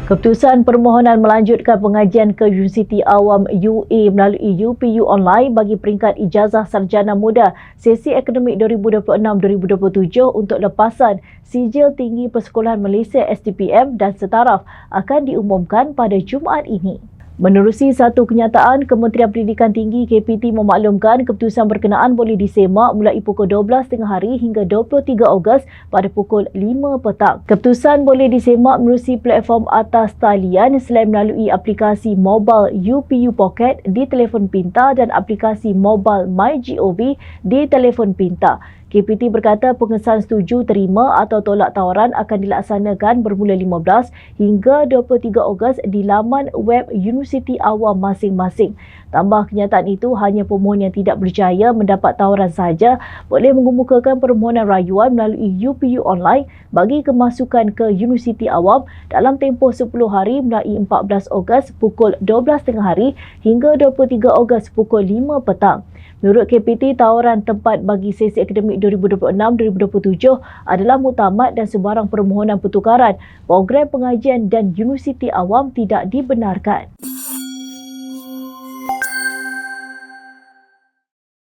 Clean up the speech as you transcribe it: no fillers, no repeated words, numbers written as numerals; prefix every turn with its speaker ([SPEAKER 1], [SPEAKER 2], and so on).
[SPEAKER 1] Keputusan permohonan melanjutkan pengajian ke Universiti Awam UA melalui UPU Online bagi peringkat ijazah sarjana muda sesi akademik 2026-2027 untuk lepasan Sijil Tinggi Persekolahan Malaysia STPM dan setaraf akan diumumkan pada Jumaat ini. Menerusi satu kenyataan, Kementerian Pendidikan Tinggi KPT memaklumkan keputusan berkenaan boleh disemak mulai pukul 12 tengah hari hingga 23 Ogos pada pukul 5 petang. Keputusan boleh disemak menerusi platform atas talian selain melalui aplikasi mobile UPU Pocket di telefon pintar dan aplikasi mobile MyGov di telefon pintar. KPT berkata pengesahan setuju terima atau tolak tawaran akan dilaksanakan bermula 15 hingga 23 Ogos di laman web Universiti Awam masing-masing. Tambah kenyataan itu, hanya pemohon yang tidak berjaya mendapat tawaran sahaja boleh mengemukakan permohonan rayuan melalui UPU Online bagi kemasukan ke Universiti Awam dalam tempoh 10 hari mulai 14 Ogos pukul 12 tengah hari hingga 23 Ogos pukul 5 petang. Menurut KPT, tawaran tempat bagi sesi akademik 2026-2027 adalah muktamad dan sebarang permohonan pertukaran program pengajian dan Universiti Awam tidak dibenarkan.